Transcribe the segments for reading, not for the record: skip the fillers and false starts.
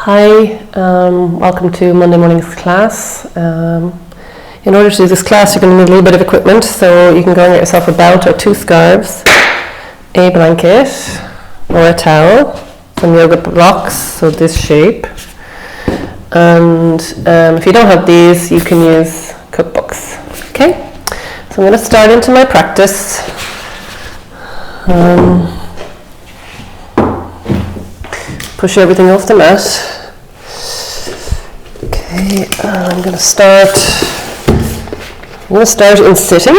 Hi, welcome to Monday morning's class. In order to do this class, you're going to need a little bit of equipment, so you can go and get yourself a belt or 2 scarves, a blanket or a towel, some yoga blocks, so this shape, and if you don't have these, you can use cookbooks. Okay, so I'm going to start into my practice. Push everything off the mat. Okay, I'm going to start in sitting.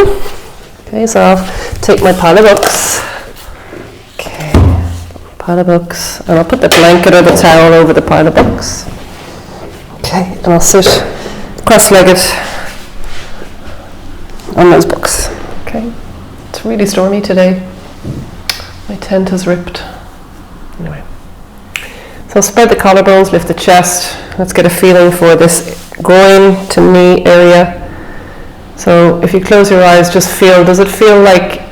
Okay, so I'll take my pile of books. Okay, pile of books, and I'll put the blanket or the towel over the pile of books. Okay, and I'll sit cross-legged on those books. Okay, it's really stormy today. My tent is ripped. Anyway. So spread the collarbones, lift the chest. Let's get a feeling for this groin to knee area. So if you close your eyes, just feel, does it feel like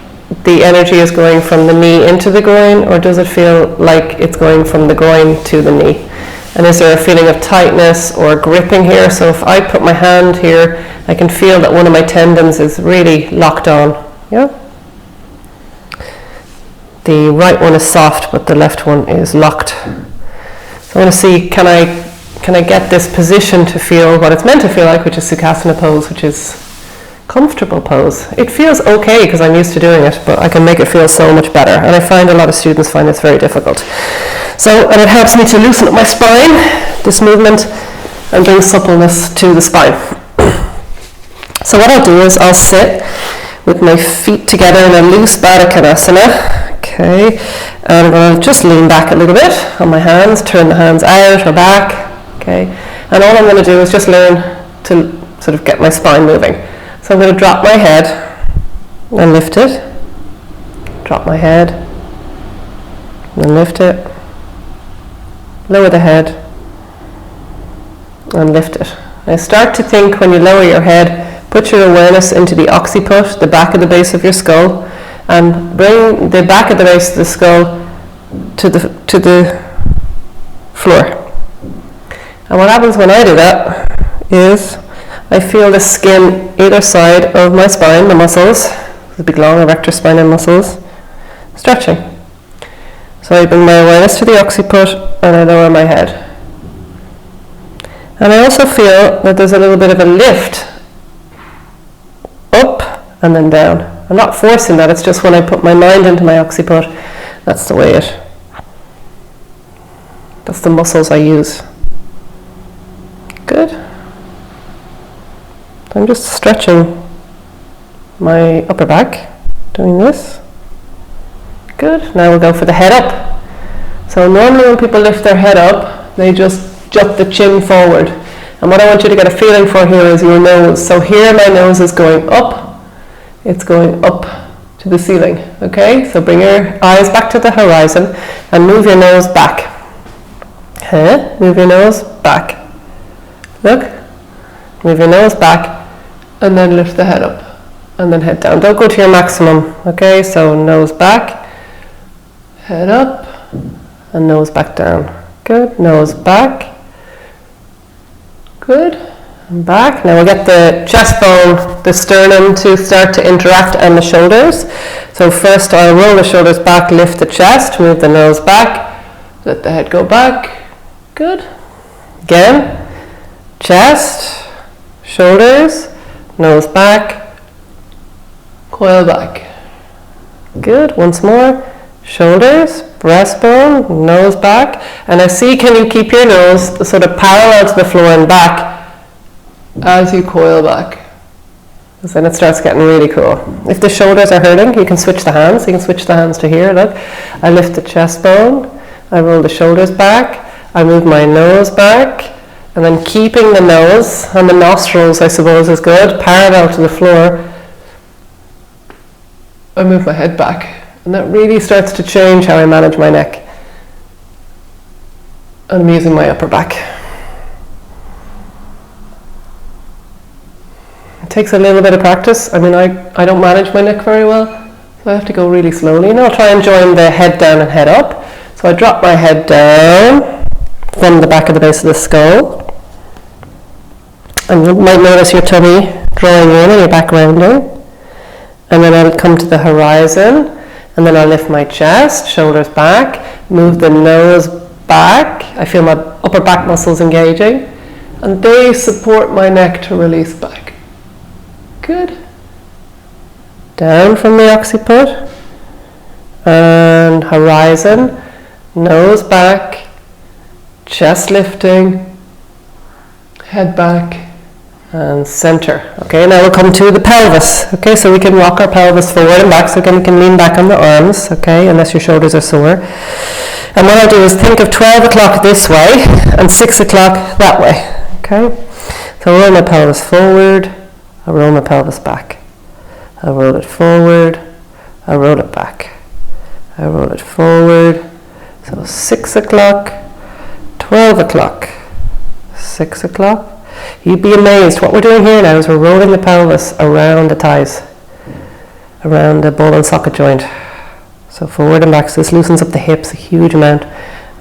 the energy is going from the knee into the groin, or does it feel like it's going from the groin to the knee? And is there a feeling of tightness or gripping here? So if I put my hand here, I can feel that one of my tendons is really locked on. Yeah? The right one is soft, but the left one is locked. I want to see, can I get this position to feel what it's meant to feel like, which is Sukhasana pose, which is comfortable pose. It feels okay because I'm used to doing it, but I can make it feel so much better. And I find a lot of students find this very difficult. So, and it helps me to loosen up my spine, this movement, and bring suppleness to the spine. So what I'll do is I'll sit with my feet together in a loose Baddha Konasana. Okay, and I'm going to just lean back a little bit on my hands, turn the hands out or back. Okay, and all I'm going to do is just learn to sort of get my spine moving. So I'm going to drop my head and lift it, drop my head and lift it, lower the head and lift it. Now start to think, when you lower your head, put your awareness into the occiput, the back of the base of your skull, and bring the back of the base of the skull to the floor. And what happens when I do that is I feel the skin either side of my spine, the muscles, the big long erector spinal muscles, stretching. So I bring my awareness to the occiput and I lower my head. And I also feel that there's a little bit of a lift up and then down. I'm not forcing that, it's just when I put my mind into my occiput, that's the way that's the muscles I use. Good. I'm just stretching my upper back, doing this. Good. Now we'll go for the head up. So normally when people lift their head up, they just jut the chin forward. And what I want you to get a feeling for here is your nose. So here my nose is going up. It's going up to the ceiling, okay? So bring your eyes back to the horizon and move your nose back. Move your nose back. Look, move your nose back and then lift the head up and then head down. Don't go to your maximum, okay? So nose back, head up and nose back down. Good, nose back. Good. And back. Now we'll get the chest bone, the sternum to start to interact, and the shoulders. So first I'll roll the shoulders back, lift the chest, move the nose back, let the head go back. Good. Again, chest, shoulders, nose back, coil back. Good. Once more, shoulders, breastbone, nose back. And I see, can you keep your nose sort of parallel to the floor and back as you coil back, because then it starts getting really cool. If the shoulders are hurting, you can switch the hands. You can switch the hands to here. Look, I lift the chest bone, I roll the shoulders back, I move my nose back, and then keeping the nose and the nostrils, I suppose, is good, parallel to the floor, I move my head back, and that really starts to change how I manage my neck. And I'm using my upper back. It takes a little bit of practice. I mean, I don't manage my neck very well, so I have to go really slowly. And I'll try and join the head down and head up. So I drop my head down, from the back of the base of the skull. And you might notice your tummy drawing in and your back rounding. And then I'll come to the horizon, and then I'll lift my chest, shoulders back, move the nose back. I feel my upper back muscles engaging, and they support my neck to release back. Good. Down from the occiput, and horizon, nose back, chest lifting, head back, and center. Okay, now we'll come to the pelvis. Okay, so we can rock our pelvis forward and back, so we can lean back on the arms, okay, unless your shoulders are sore. And what I'll do is think of 12 o'clock this way and 6 o'clock that way. Okay, so I roll my pelvis forward, I roll my pelvis back. I roll it forward, I roll it back. I roll it forward. So 6 o'clock, 12 o'clock, 6 o'clock. You'd be amazed. What we're doing here now is we're rolling the pelvis around the thighs, around the ball and socket joint. So forward and back. So this loosens up the hips a huge amount,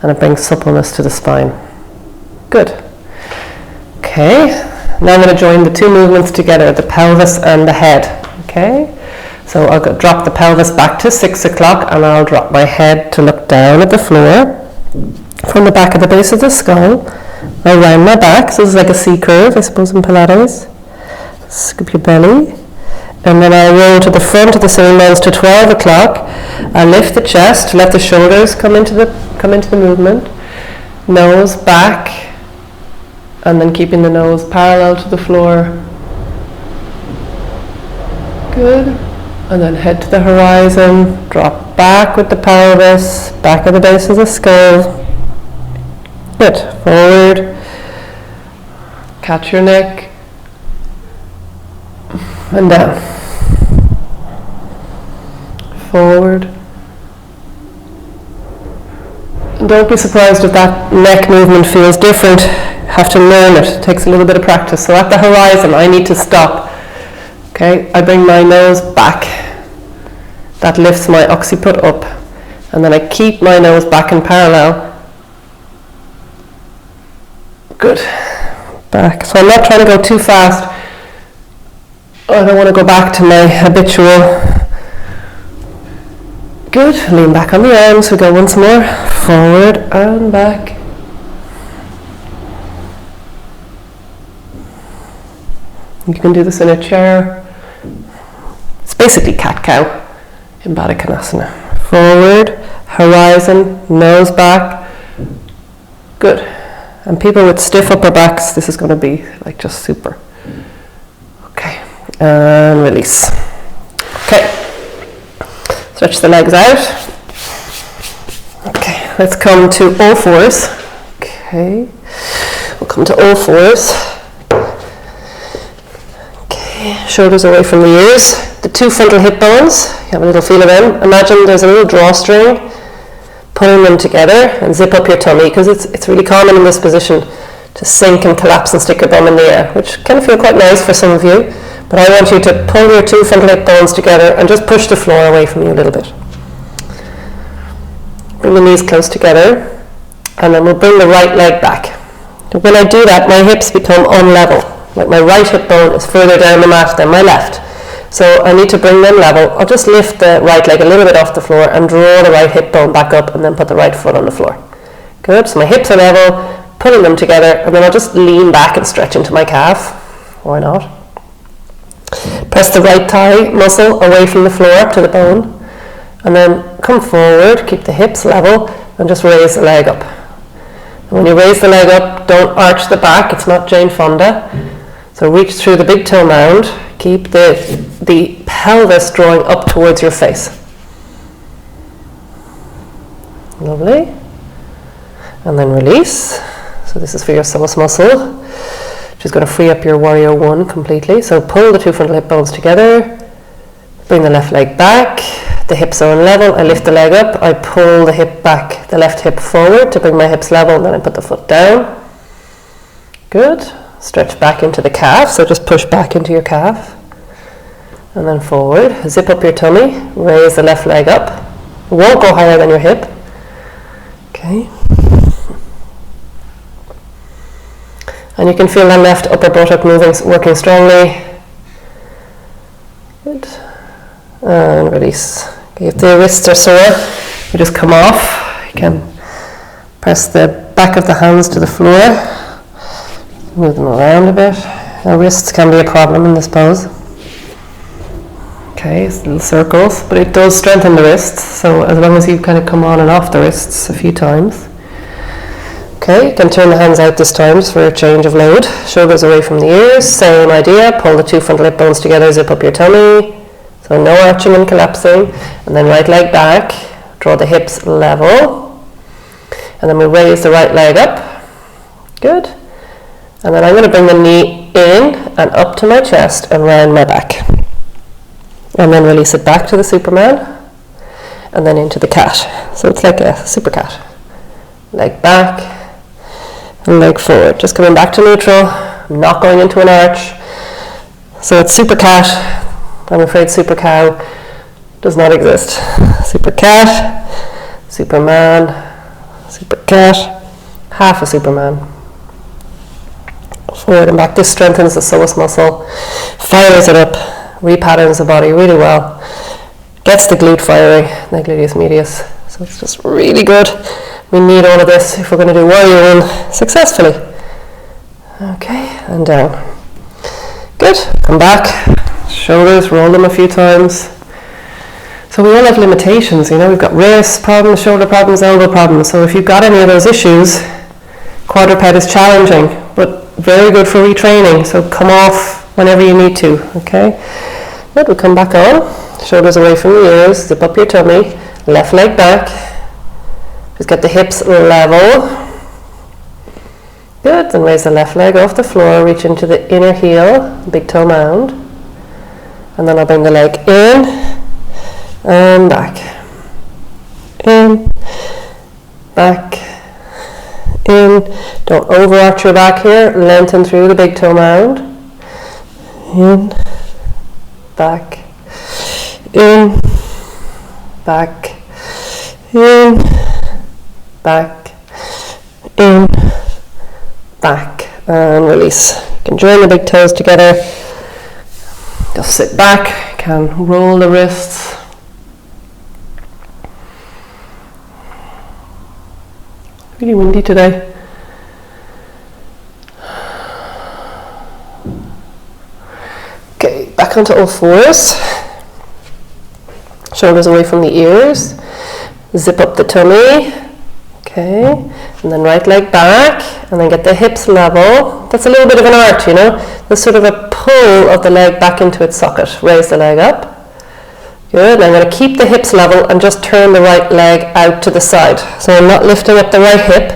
and it brings suppleness to the spine. Good. Okay. Now I'm going to join the two movements together, the pelvis and the head. Okay. So I'll drop the pelvis back to 6 o'clock, and I'll drop my head to look down at the floor from the back of the base of the skull. I round my back, so this is like a C curve, I suppose, in Pilates. Scoop your belly. And then I roll to the front of the sitting bones to 12 o'clock. I lift the chest, let the shoulders come into the movement. Nose back, and then keeping the nose parallel to the floor. Good. And then head to the horizon, drop back with the pelvis, back of the base of the skull. Good. Forward. Catch your neck. And down. Forward. And don't be surprised if that neck movement feels different. You have to learn it. It takes a little bit of practice. So at the horizon, I need to stop. Okay, I bring my nose back. That lifts my occiput up. And then I keep my nose back in parallel. Good. Back. So I'm not trying to go too fast. I don't want to go back to my habitual. Good. Lean back on the arms. We go once more. Forward and back. You can do this in a chair. It's basically cat-cow in Baddha Konasana. Forward, horizon, nose back. Good. And people with stiff upper backs, this is going to be like just super. Okay, and release. Okay, stretch the legs out. Okay, let's come to all fours. Okay, we'll come to all fours. Okay, shoulders away from the ears. The two frontal hip bones, you have a little feel of them. Imagine there's a little drawstring. Pulling them together and zip up your tummy, because it's really common in this position to sink and collapse and stick your bum in the air, which can feel quite nice for some of you, but I want you to pull your two frontal hip bones together and just push the floor away from you a little bit. Bring the knees close together, and then we'll bring the right leg back. When I do that, my hips become unlevel, like my right hip bone is further down the mat than my left. So I need to bring them level. I'll just lift the right leg a little bit off the floor and draw the right hip bone back up, and then put the right foot on the floor. Good, so my hips are level, pulling them together, and then I'll just lean back and stretch into my calf. Why not? Press the right thigh muscle away from the floor to the bone, and then come forward, keep the hips level, and just raise the leg up. And when you raise the leg up, don't arch the back, it's not Jane Fonda. So reach through the big toe mound. Keep the pelvis drawing up towards your face. Lovely. And then release. So this is for your psoas muscle, which is going to free up your warrior one completely. So pull the two frontal hip bones together. Bring the left leg back. The hips are on level. I lift the leg up. I pull the hip back, the left hip forward to bring my hips level, and then I put the foot down. Good. Stretch back into the calf, so just push back into your calf. And then forward. Zip up your tummy. Raise the left leg up. It won't go higher than your hip. Okay. And you can feel that left upper buttock moving, working strongly. Good. And release. Okay, if the wrists are sore, you just come off. You can press the back of the hands to the floor. Move them around a bit. Now, wrists can be a problem in this pose. Okay, it's little circles, but it does strengthen the wrists, so as long as you kind of come on and off the wrists a few times. Okay, you can turn the hands out this time just for a change of load. Shoulders away from the ears, same idea. Pull the two front hip bones together, zip up your tummy. So no arching and collapsing. And then right leg back, draw the hips level. And then we raise the right leg up. Good. And then I'm going to bring the knee in and up to my chest and round my back. And then release it back to the Superman. And then into the cat. So it's like a super cat. Leg back. And leg forward, just coming back to neutral, not going into an arch. So it's super cat. I'm afraid super cow does not exist. Super cat, Superman, super cat, half a Superman. Forward and back. This strengthens the psoas muscle, fires it up, repatterns the body really well, gets the glute firing, the gluteus medius. So it's just really good. We need all of this if we're going to do warrior one successfully. Okay, and down. Good. Come back. Shoulders, roll them a few times. So we all have limitations, you know, we've got wrist problems, shoulder problems, elbow problems. So if you've got any of those issues, quadruped is challenging, but very good for retraining. So come off whenever you need to, okay? Good, we come back on. Shoulders away from the ears, zip up your tummy, left leg back. Just get the hips level. Good, then raise the left leg off the floor, reach into the inner heel, big toe mound. And then I'll bring the leg in and back. In, back, in. Don't overarch your back here, lengthen through the big toe mound. In, back, in, back, in, back, in, back, and release. You can join the big toes together. Just sit back, can roll the wrists. Really windy today. Okay, back onto all fours. Shoulders away from the ears. Zip up the tummy. Okay, and then right leg back, and then get the hips level. That's a little bit of an arch, you know. There's sort of a pull of the leg back into its socket. Raise the leg up. Good, and I'm going to keep the hips level and just turn the right leg out to the side. So I'm not lifting up the right hip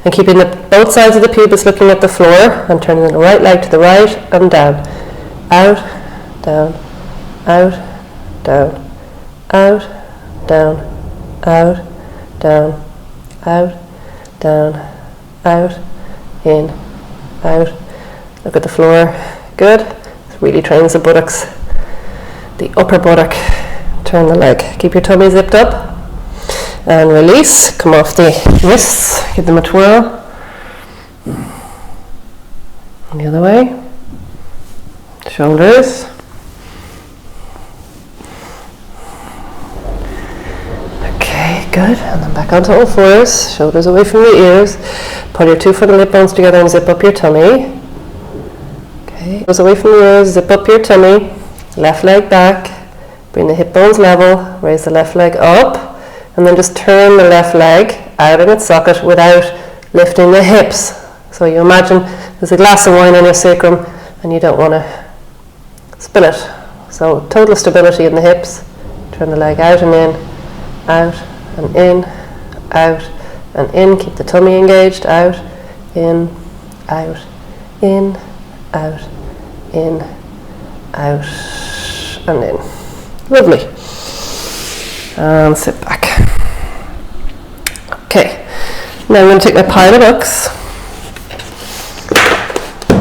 and keeping both sides of the pubis looking at the floor. I'm turning the right leg to the right and down. Out, down, out, down, out, down, out, down, out, down, out, in, out. Look at the floor. Good. This really trains the buttocks, the upper buttock. Turn the leg. Keep your tummy zipped up. And release. Come off the wrists. Give them a twirl. And the other way. Shoulders. Okay, good. And then back onto all fours. Shoulders away from the ears. Pull your two front hip bones together and zip up your tummy. Okay. Shoulders away from the ears. Zip up your tummy. Left leg back. Bring the hip bones level. Raise the left leg up. And then just turn the left leg out in its socket without lifting the hips. So you imagine there's a glass of wine on your sacrum and you don't want to spill it. So total stability in the hips. Turn the leg out and in, out and in, out and in. Keep the tummy engaged. Out, in, out, in, out, in, out and in. Lovely. And sit back. Okay, now I'm going to take my pile of books.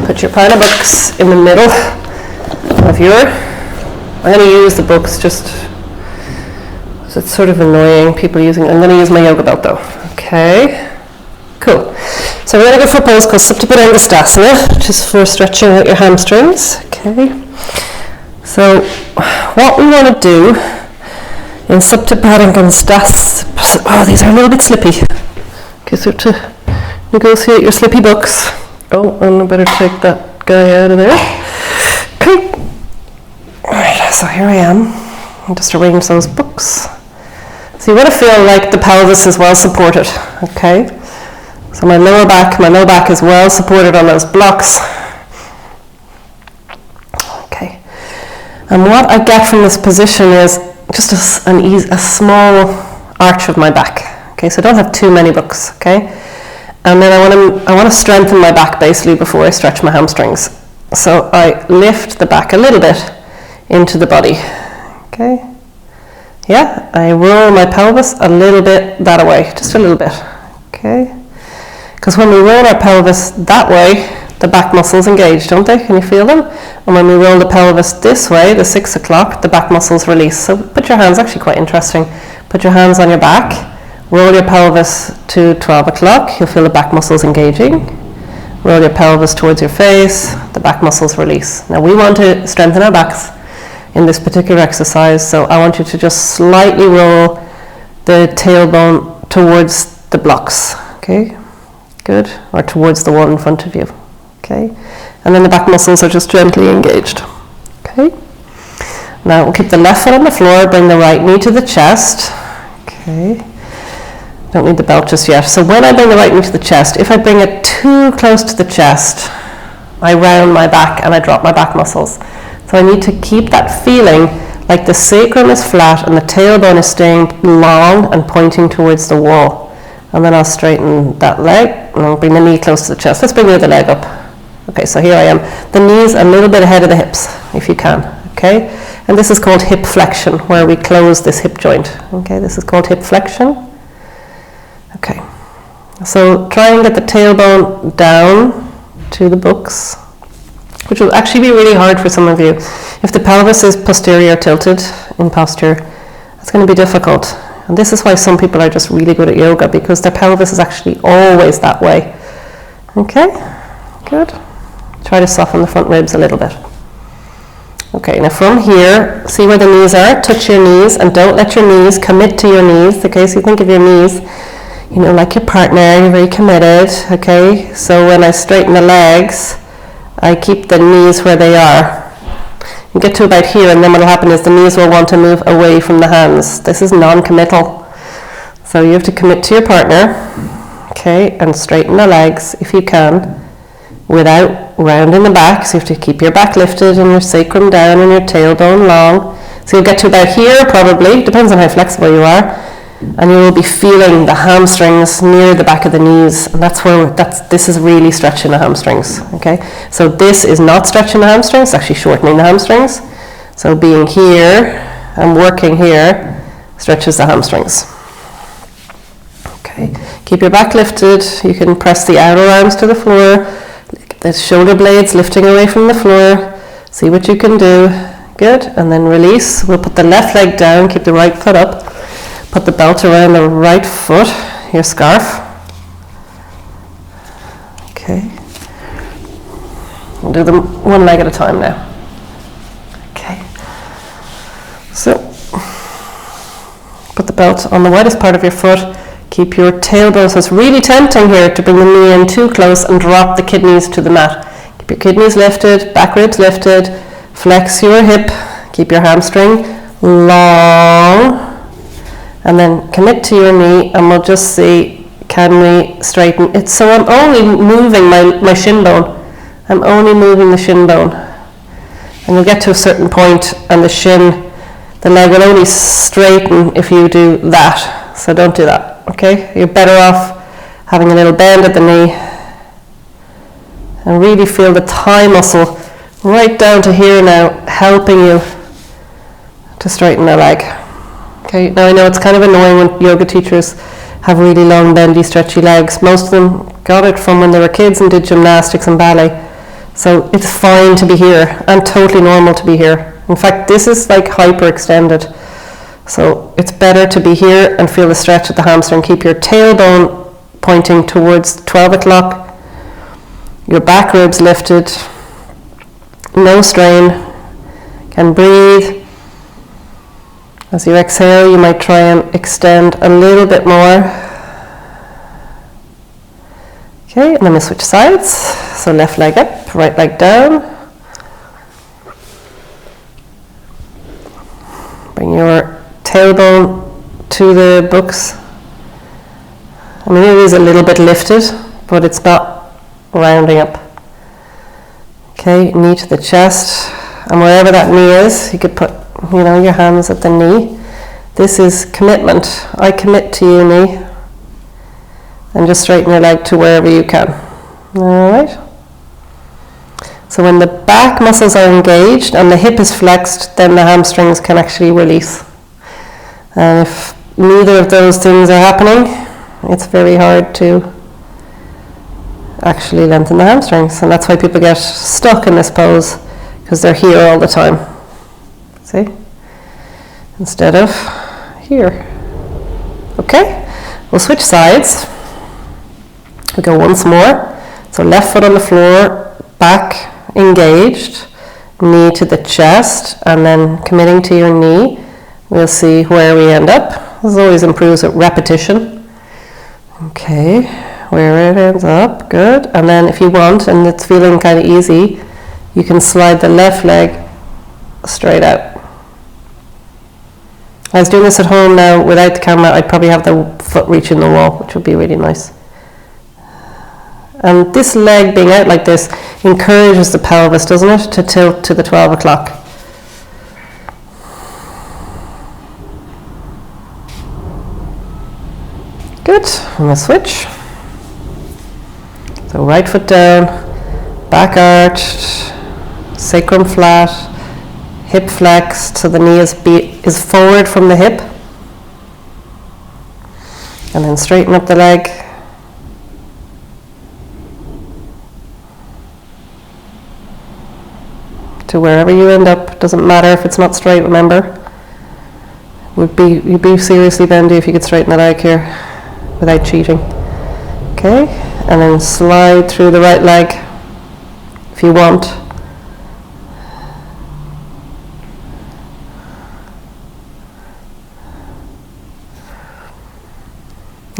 Put your pile of books in the middle of I'm going to use the books just, so it's sort of annoying people using, I'm going to use my yoga belt though. Okay, cool. So we're going to go for a pose called Supta Padangusthasana, which is for stretching out your hamstrings. Okay. So what we want to do in Supta Padangusthasana, oh, these are a little bit slippy. Okay, so to negotiate your slippy books. Oh, and I better take that guy out of there. Okay. Alright, so here I am. I'll just arrange those books. So you want to feel like the pelvis is well supported, okay? So my lower back is well supported on those blocks. Okay. And what I get from this position is just a small arch of my back. Okay, so I don't have too many books, okay? And then I want to strengthen my back basically before I stretch my hamstrings. So I lift the back a little bit into the body. Okay. Yeah, I roll my pelvis a little bit that way, just a little bit. Okay. Because when we roll our pelvis that way, the back muscles engage, don't they? Can you feel them? And when we roll the pelvis this way, the 6 o'clock, the back muscles release. So put your hands, actually quite interesting. Put your hands on your back. Roll your pelvis to 12 o'clock, you'll feel the back muscles engaging. Roll your pelvis towards your face, the back muscles release. Now we want to strengthen our backs in this particular exercise, so I want you to just slightly roll the tailbone towards the blocks, okay? Good, or towards the wall in front of you, okay? And then the back muscles are just gently engaged, okay? Now we'll keep the left foot on the floor, bring the right knee to the chest, okay? Don't need the belt just yet. So when I bring the right knee to the chest, if I bring it too close to the chest, I round my back and I drop my back muscles. So I need to keep that feeling like the sacrum is flat and the tailbone is staying long and pointing towards the wall. And then I'll straighten that leg and I'll bring the knee close to the chest. Let's bring the other leg up. Okay, so here I am. The knees a little bit ahead of the hips, if you can. Okay? And this is called hip flexion, where we close this hip joint. Okay, this is called hip flexion. Okay, so try and get the tailbone down to the books, which will actually be really hard for some of you. If the pelvis is posterior tilted in posture, it's going to be difficult. And this is why some people are just really good at yoga, because their pelvis is actually always that way. Okay, good. Try to soften the front ribs a little bit. Okay, now from here, see where the knees are, touch your knees, and don't let your knees commit to your knees. Okay, so you think of your knees, you know, like your partner, you're very committed, okay? So when I straighten the legs, I keep the knees where they are. You get to about here, and then what will happen is the knees will want to move away from the hands. This is non-committal. So you have to commit to your partner, okay, and straighten the legs if you can, without rounding the back. So you have to keep your back lifted and your sacrum down and your tailbone long. So you'll get to about here probably, depends on how flexible you are. And you will be feeling the hamstrings near the back of the knees, and this is really stretching the hamstrings. Okay, so this is not stretching the hamstrings, it's actually shortening the hamstrings. So being here and working here stretches the hamstrings. Okay, keep your back lifted. You can press the outer arms to the floor, the shoulder blades lifting away from the floor. See what you can do. Good, and then release. We'll put the left leg down, keep the right foot up. Put the belt around the right foot, your scarf. Okay. We'll do them one leg at a time now. Okay. So, put the belt on the widest part of your foot. Keep your tailbone, so it's really tempting here to bring the knee in too close and drop the kidneys to the mat. Keep your kidneys lifted, back ribs lifted, flex your hip, keep your hamstring long. And then commit to your knee, and we'll just see, can we straighten it? So I'm only moving my shin bone. I'm only moving the shin bone. And you'll get to a certain point, and the leg will only straighten if you do that. So don't do that, okay? You're better off having a little bend at the knee. And really feel the thigh muscle right down to here now, helping you to straighten the leg. Okay, now I know it's kind of annoying when yoga teachers have really long, bendy, stretchy legs. Most of them got it from when they were kids and did gymnastics and ballet. So it's fine to be here and totally normal to be here. In fact, this is like hyperextended. So it's better to be here and feel the stretch at the hamstring. Keep your tailbone pointing towards 12 o'clock. Your back ribs lifted, no strain. Can breathe. As you exhale, you might try and extend a little bit more. Okay, and then we switch sides. So left leg up, right leg down. Bring your tailbone to the books. I mean, it is a little bit lifted, but it's not rounding up. Okay, knee to the chest, and wherever that knee is, you could put, your hands at the knee. This is commitment. I commit to you, knee. And just straighten your leg to wherever you can. All right. So when the back muscles are engaged and the hip is flexed, then the hamstrings can actually release. And if neither of those things are happening, it's very hard to actually lengthen the hamstrings. And that's why people get stuck in this pose, because they're here all the time. See? Instead of here. Okay? We'll switch sides. We go once more. So left foot on the floor, back engaged, knee to the chest, and then committing to your knee. We'll see where we end up. This always improves with repetition. Okay, where it ends up, good. And then if you want, and it's feeling kind of easy, you can slide the left leg straight out. I was doing this at home now without the camera. I'd probably have the foot reaching the wall, which would be really nice. And this leg being out like this encourages the pelvis, doesn't it, to tilt to the 12 o'clock. Good, and we'll switch. So right foot down, back arched, sacrum flat, hip flexed, so the knee is forward from the hip. And then straighten up the leg. To wherever you end up, doesn't matter if it's not straight, remember. You'd be seriously bendy if you could straighten the leg here without cheating. Okay, and then slide through the right leg if you want.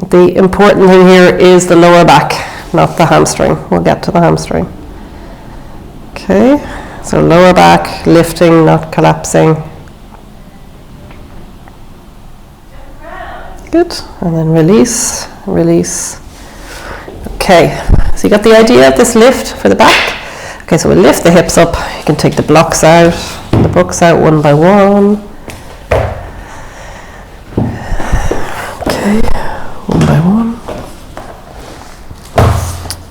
The important thing here is the lower back, not the hamstring. We'll get to the hamstring. Okay. So lower back, lifting, not collapsing. Good, and then release, release. Okay, so you got the idea of this lift for the back? Okay, so we'll lift the hips up. You can take the blocks out, the books out one by one. Okay, one by one.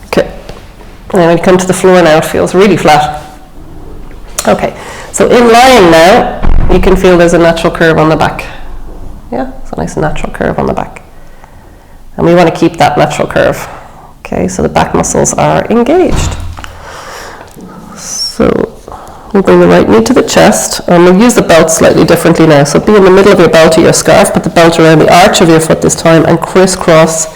Okay, and then when you come to the floor now, it feels really flat. Okay, so in lying now, you can feel there's a natural curve on the back. Yeah, it's a nice natural curve on the back. And we want to keep that natural curve. Okay, so the back muscles are engaged. So we'll bring the right knee to the chest, and we'll use the belt slightly differently now. So be in the middle of your belt or your scarf, put the belt around the arch of your foot this time, and crisscross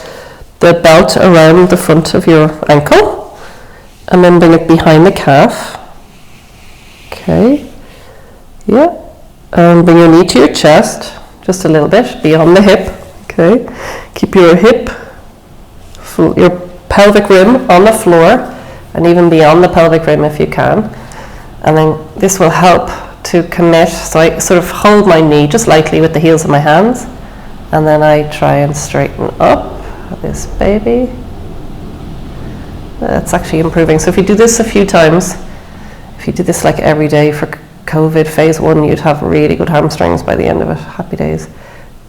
the belt around the front of your ankle. And then bring it behind the calf. Okay, yeah, and bring your knee to your chest, just a little bit, beyond the hip, okay. Keep your hip, your pelvic rim on the floor, and even beyond the pelvic rim if you can. And then this will help to commit, so I sort of hold my knee just lightly with the heels of my hands, and then I try and straighten up this baby. That's actually improving. So if you do this a few times, if you did this like every day for COVID phase 1, you'd have really good hamstrings by the end of it. Happy days.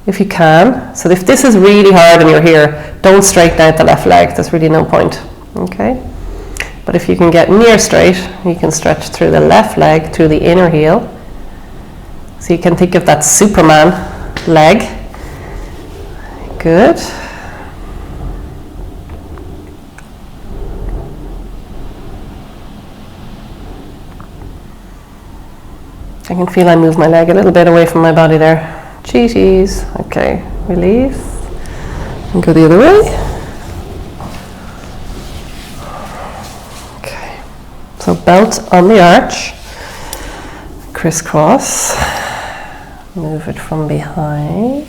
If you can. So if this is really hard and you're here, don't straighten out the left leg. There's really no point. Okay? But if you can get near straight, you can stretch through the left leg, through the inner heel. So you can think of that Superman leg. Good. I can feel I move my leg a little bit away from my body there. Cheaties. Okay, release. And go the other way. So belt on the arch, crisscross, move it from behind.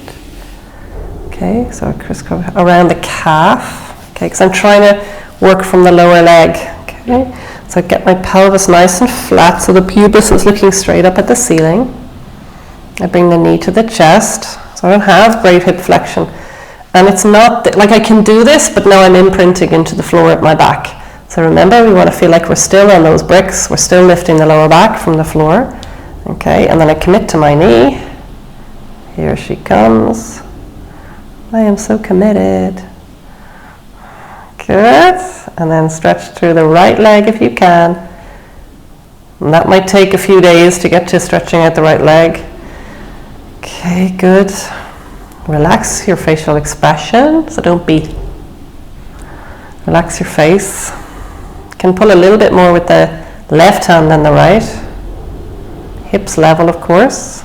Okay, so crisscross around the calf. Okay, because I'm trying to work from the lower leg. Okay, so I get my pelvis nice and flat, so the pubis is looking straight up at the ceiling. I bring the knee to the chest, so I don't have great hip flexion. And it's not, like I can do this, but now I'm imprinting into the floor at my back. So remember, we want to feel like we're still on those bricks, we're still lifting the lower back from the floor. Okay, and then I commit to my knee. Here she comes. I am so committed. Good. And then stretch through the right leg if you can. And that might take a few days to get to stretching out the right leg. Okay, good. Relax your facial expression, so don't be. Relax your face. You can pull a little bit more with the left hand than the right. Hips level, of course.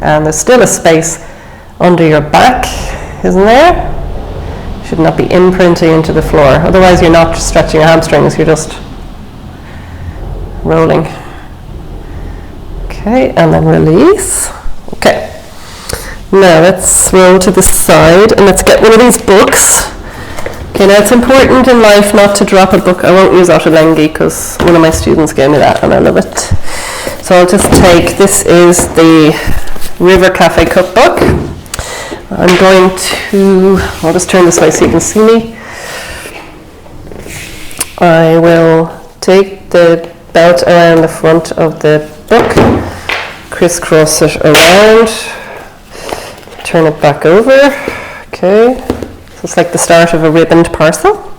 And there's still a space under your back, isn't there? Should not be imprinting into the floor. Otherwise you're not stretching your hamstrings, you're just rolling. Okay, and then release. Okay. Now let's roll to the side and let's get one of these books. Okay, now it's important in life not to drop a book. I won't use Ottolenghi because one of my students gave me that and I love it. So I'll just take, this is the River Cafe cookbook. I'm going to, I'll just turn this way so you can see me. I will take the belt around the front of the book, crisscross it around, turn it back over. Okay, so it's like the start of a ribboned parcel.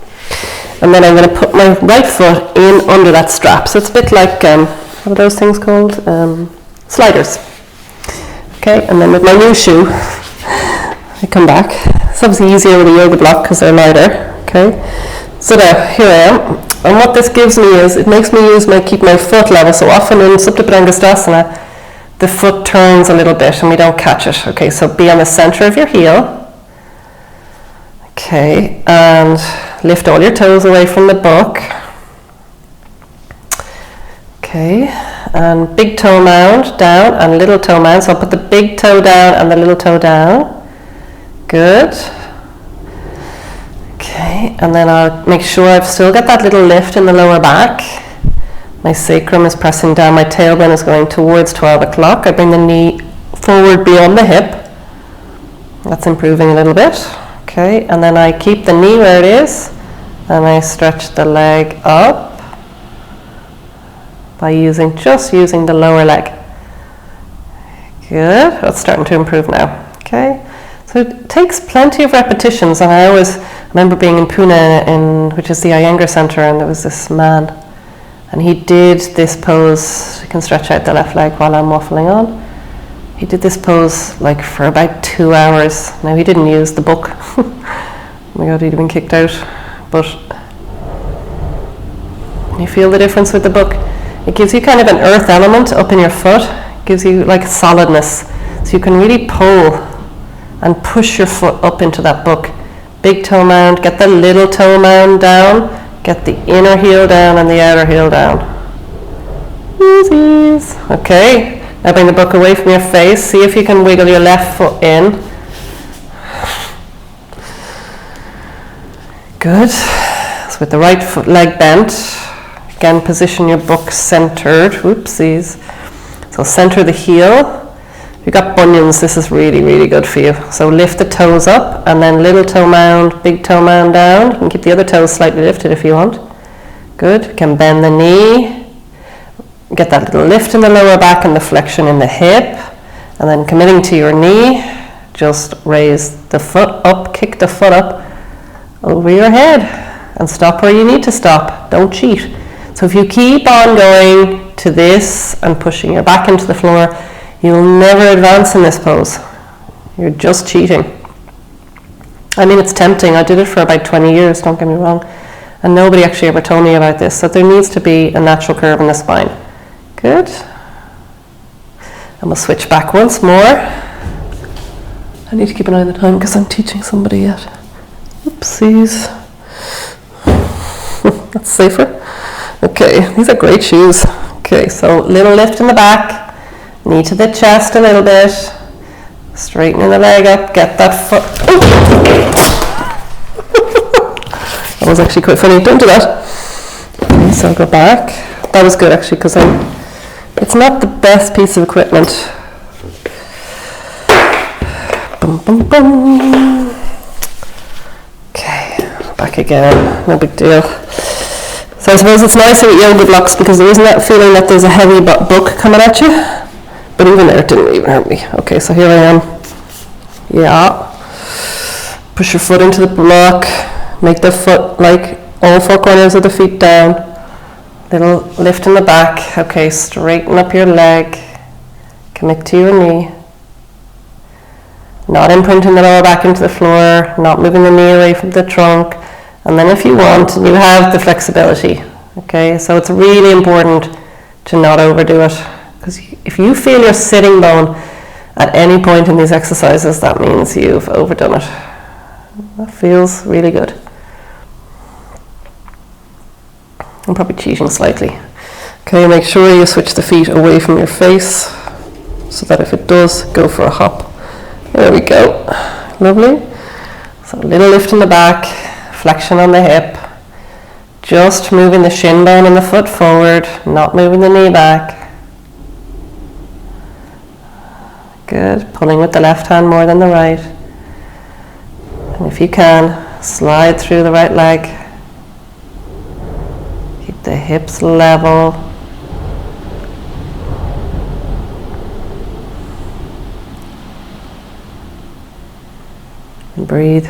And then I'm going to put my right foot in under that strap. So it's a bit like, what are those things called? Sliders. Okay, and then with my new shoe, I come back. It's obviously easier with a yoga block because they're lighter. Okay, so there, here I am. And what this gives me is, it makes me keep my foot level. So often in Supta Padangusthasana, the foot turns a little bit and we don't catch it. Okay, so be on the center of your heel. Okay, and lift all your toes away from the book. Okay, and big toe mound down and little toe mound. So I'll put the big toe down and the little toe down. Good. Okay, and then I'll make sure I've still got that little lift in the lower back. My sacrum is pressing down, my tailbone is going towards 12 o'clock. I bring the knee forward beyond the hip. That's improving a little bit. Okay, and then I keep the knee where it is and I stretch the leg up by just using the lower leg. Good, that's starting to improve now. Okay, so it takes plenty of repetitions, and I always remember being in Pune, which is the Iyengar Center, and there was this man, and he did this pose. You can stretch out the left leg while I'm waffling on. He did this pose like for about 2 hours. Now he didn't use the book. Oh my God, he'd been kicked out. But you feel the difference with the book. It gives you kind of an earth element up in your foot. It gives you like solidness. So you can really pull and push your foot up into that book. Big toe mound, get the little toe mound down, get the inner heel down and the outer heel down. Easies. Okay, now bring the book away from your face. See if you can wiggle your left foot in. Good. So with the right foot leg bent, again position your book centered. Whoopsies. So center the heel. If you've got bunions, this is really, really good for you. So lift the toes up and then little toe mound, big toe mound down. You can keep the other toes slightly lifted if you want. Good. You can bend the knee. Get that little lift in the lower back and the flexion in the hip. And then committing to your knee, just raise the foot up, kick the foot up over your head and stop where you need to stop. Don't cheat. So if you keep on going to this and pushing your back into the floor, you'll never advance in this pose. You're just cheating. I mean, it's tempting. I did it for about 20 years, don't get me wrong. And nobody actually ever told me about this. So there needs to be a natural curve in the spine. Good. And we'll switch back once more. I need to keep an eye on the time because I'm teaching somebody yet. Oopsies. That's safer. Okay, these are great shoes. Okay, so little lift in the back, knee to the chest a little bit, straightening the leg up, get that foot. That was actually quite funny. Don't do that. Okay, so I'll go back. That was good actually, because it's not the best piece of equipment. Boom, boom, boom. Okay, back again. No big deal. So I suppose it's nicer with yoga blocks because there isn't that feeling that there's a heavy book coming at you. But even there, it didn't even hurt me. Okay, so here I am. Yeah. Push your foot into the block. Make the foot like all four corners of the feet down. Little lift in the back. Okay, straighten up your leg. Connect to your knee. Not imprinting the lower back into the floor. Not moving the knee away from the trunk. And then if you want, you have the flexibility. Okay, so it's really important to not overdo it. Because if you feel your sitting bone at any point in these exercises, that means you've overdone it. That feels really good. I'm probably cheating slightly. Okay, make sure you switch the feet away from your face so that if it does, go for a hop. There we go. Lovely. So a little lift in the back, flexion on the hip. Just moving the shin bone and the foot forward, not moving the knee back. Good. Pulling with the left hand more than the right. And if you can, slide through the right leg. Keep the hips level. And breathe.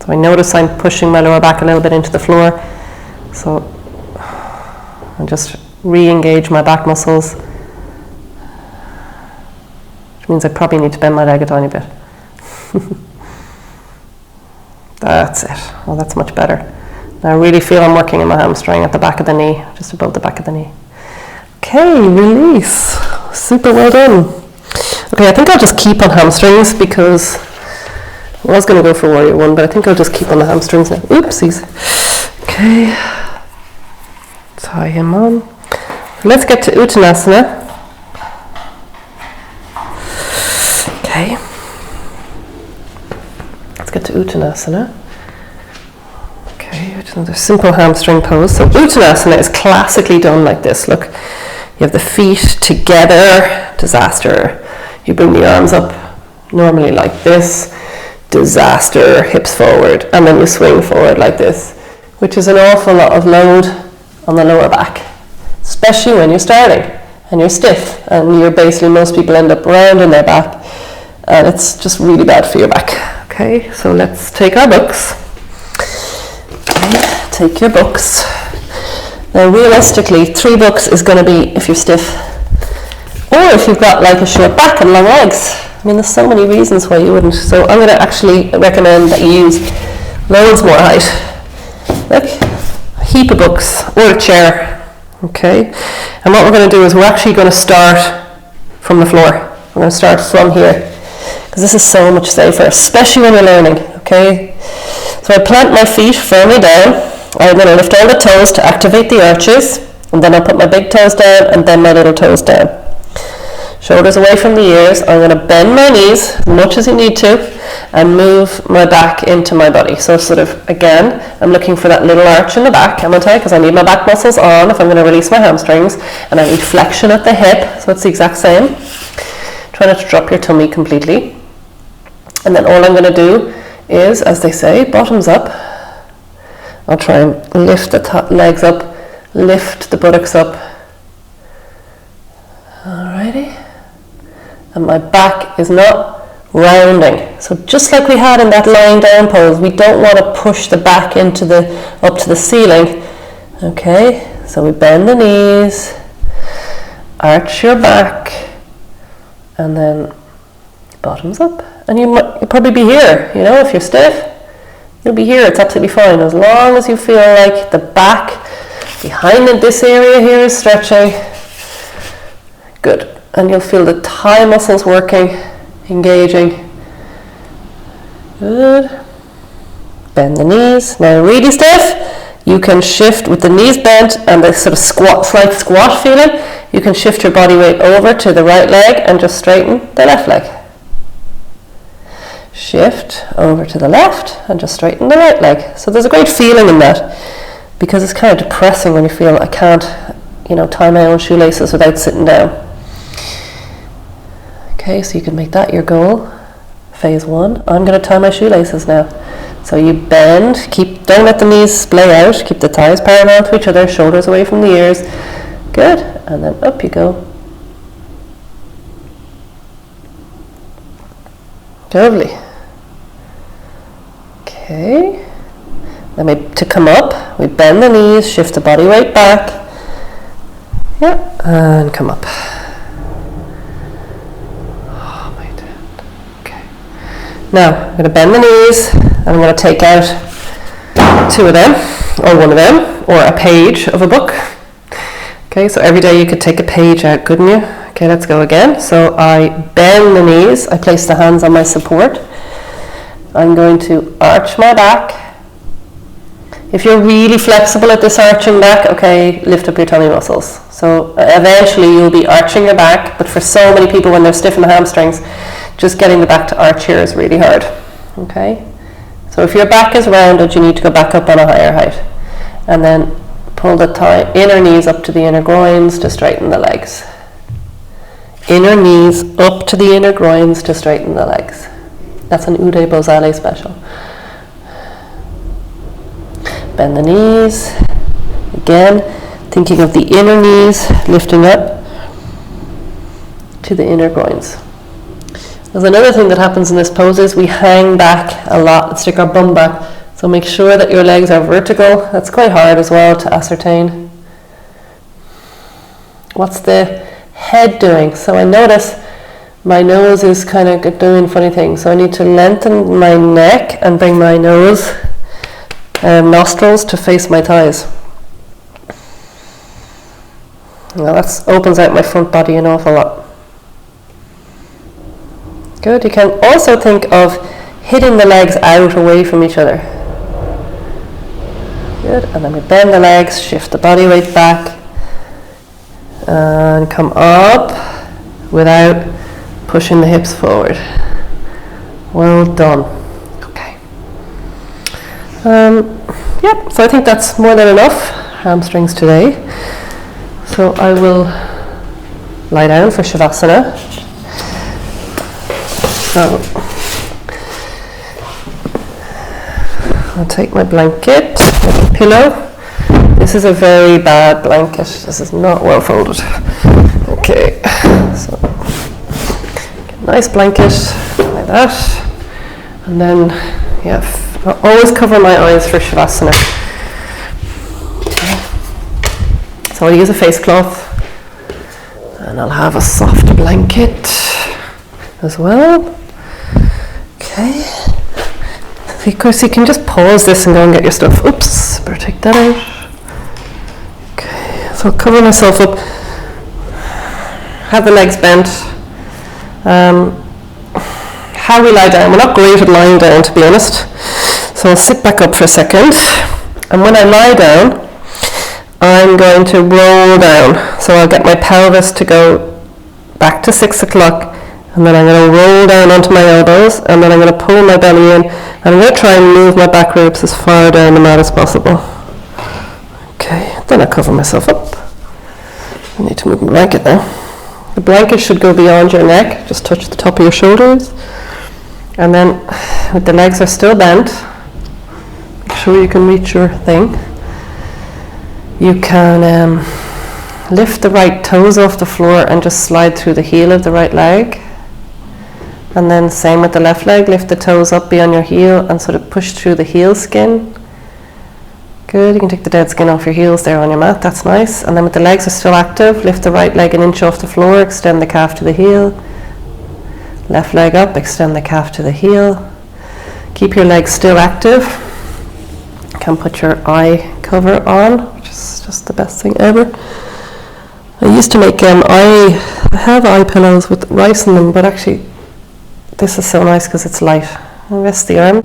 So I notice I'm pushing my lower back a little bit into the floor. So I'll just re-engage my back muscles. Which means I probably need to bend my leg a tiny bit. That's it. Oh, that's much better. Now I really feel I'm working in my hamstring at the back of the knee, just above the back of the knee. Okay, release. Super well done. Okay, I think I'll just keep on hamstrings because I was going to go for warrior one, but I think I'll just keep on the hamstrings now. Oopsies. Okay. Tie him on. Let's get to Uttanasana. Okay. Let's get to Uttanasana. Okay, another simple hamstring pose. So Uttanasana is classically done like this. Look, you have the feet together, disaster. You bring the arms up normally like this, disaster, hips forward, and then you swing forward like this, which is an awful lot of load on the lower back, especially when you're starting and you're stiff and you're basically, most people end up rounding their back and it's just really bad for your back. Okay, so let's take our books. Okay, take your books. Now realistically, 3 books is going to be if you're stiff, or if you've got like a short back and long legs. I mean, there's so many reasons why you wouldn't. So I'm going to actually recommend that you use loads more height. Look, a heap of books or a chair. Okay, and what we're going to do is we're actually going to start from the floor. We're going to start from here because this is so much safer, especially when you're learning. Okay, so I plant my feet firmly down. I'm going to lift all the toes to activate the arches, and then I'll put my big toes down and then my little toes down. Shoulders away from the ears. I'm going to bend my knees as much as you need to and move my back into my body. So sort of, again, I'm looking for that little arch in the back, haven't I? Because I need my back muscles on if I'm going to release my hamstrings, and I need flexion at the hip, so it's the exact same. Try not to drop your tummy completely. And then all I'm going to do is, as they say, bottoms up. I'll try and lift the legs up, lift the buttocks up. Alrighty. And my back is not rounding. So just like we had in that lying down pose, we don't want to push the back into up to the ceiling. Okay, so we bend the knees, arch your back, and then bottoms up. And you'll probably be here, you know, if you're stiff, you'll be here, it's absolutely fine. As long as you feel like the back behind in this area here is stretching. Good. And you'll feel the thigh muscles working, engaging. Good. Bend the knees. Now really stiff, you can shift with the knees bent and the sort of slight squat feeling. You can shift your body weight over to the right leg and just straighten the left leg. Shift over to the left and just straighten the right leg. So there's a great feeling in that, because it's kind of depressing when you feel I can't, tie my own shoelaces without sitting down. Okay, so you can make that your goal. Phase 1, I'm going to tie my shoelaces now. So you bend, don't let the knees splay out, keep the thighs parallel to each other, shoulders away from the ears. Good, and then up you go. Lovely. Okay, then to come up, we bend the knees, shift the body weight back. Yeah, and come up. Oh, my God. Okay. Now, I'm going to bend the knees, and I'm going to take out 2 of them, or 1 of them, or a page of a book. Okay, so every day you could take a page out, couldn't you? Okay, let's go again. So I bend the knees, I place the hands on my support. I'm going to arch my back. If you're really flexible at this arching back, okay, lift up your tummy muscles. So eventually you'll be arching your back, but for so many people when they're stiff in the hamstrings, just getting the back to arch here is really hard. Okay, so if your back is rounded, you need to go back up on a higher height. And then pull the inner knees up to the inner groins to straighten the legs. Inner knees up to the inner groins to straighten the legs. That's an Uday Bhosale special. Bend the knees. Again, thinking of the inner knees lifting up to the inner groins. There's another thing that happens in this pose is we hang back a lot and stick our bum back. So make sure that your legs are vertical. That's quite hard as well to ascertain. What's the head doing? So I notice my nose is kind of doing funny things. So I need to lengthen my neck and bring my nose nostrils to face my thighs. Now that opens out my front body an awful lot. Good. You can also think of hitting the legs out away from each other. Good. And then we bend the legs, shift the body weight back, and come up without pushing the hips forward. Well done. Okay. Yep, so I think that's more than enough hamstrings today. So I will lie down for Shavasana. So I'll take my blanket, my pillow. This is a very bad blanket. This is not well folded. Okay, so get a nice blanket like that. And then, I always cover my eyes for Shavasana. Okay. So I'll use a face cloth. And I'll have a soft blanket as well. Okay. Of course, you can just pause this and go and get your stuff. Oops, better take that out. Okay, so I'll cover myself up. Have the legs bent. How we lie down, we're not great at lying down, to be honest. So I'll sit back up for a second. And when I lie down, I'm going to roll down. So I'll get my pelvis to go back to 6 o'clock. And then I'm going to roll down onto my elbows, and then I'm going to pull my belly in, and I'm going to try and move my back ribs as far down the mat as possible. Okay, then I cover myself up. I need to move my blanket now. The blanket should go beyond your neck, just touch the top of your shoulders. And then, with the legs are still bent, make sure you can reach your thing. You can lift the right toes off the floor and just slide through the heel of the right leg. And then same with the left leg, lift the toes up beyond your heel and sort of push through the heel skin. Good, you can take the dead skin off your heels there on your mat, that's nice. And then with the legs are still active, lift the right leg an inch off the floor, extend the calf to the heel. Left leg up, extend the calf to the heel. Keep your legs still active. You can put your eye cover on, which is just the best thing ever. I used to make, I have eye pillows with rice in them, but actually this is so nice because it's light. And rest the arm.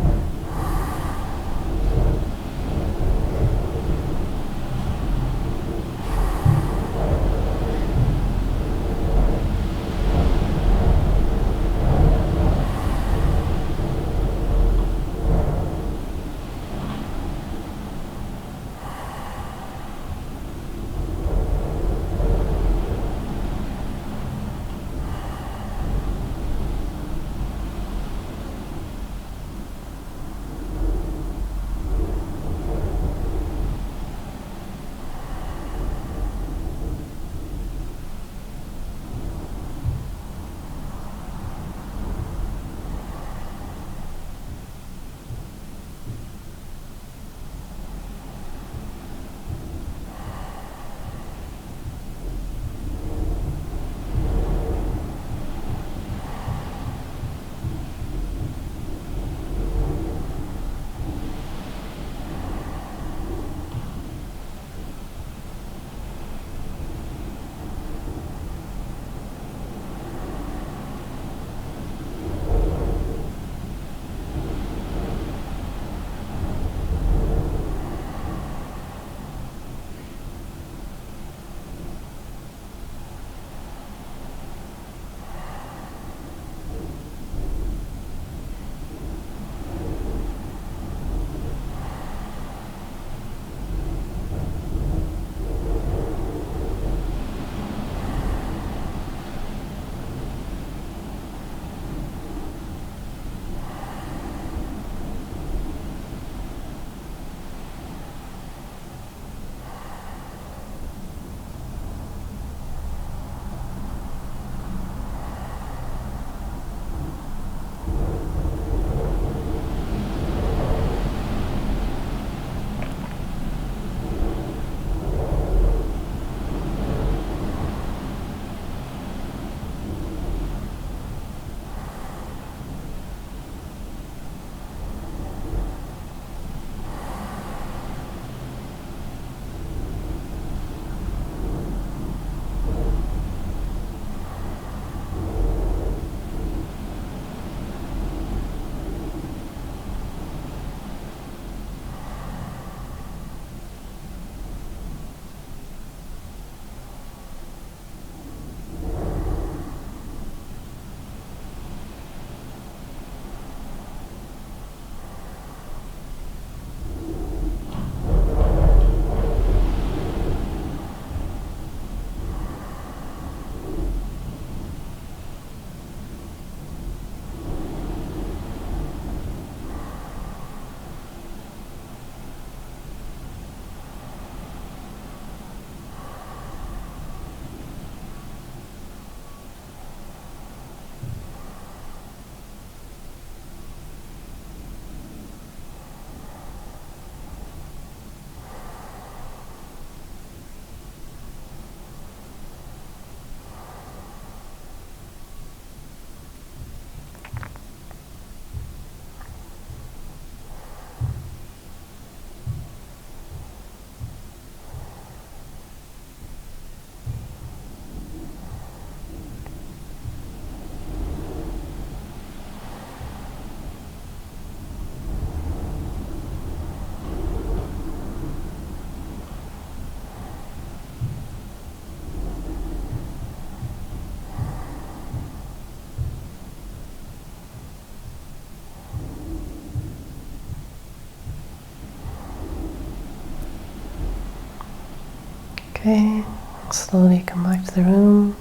Okay, slowly come back to the room.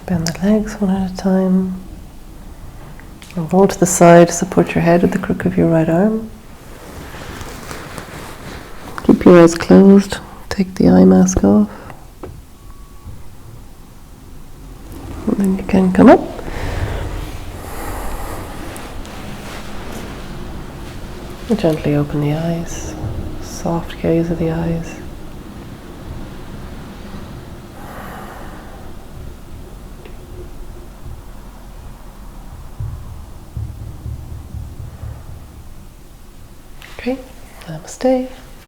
Bend the legs one at a time. And roll to the side, support your head with the crook of your right arm. Keep your eyes closed, take the eye mask off. And then you can come up. And gently open the eyes, soft gaze of the eyes. Okay, namaste.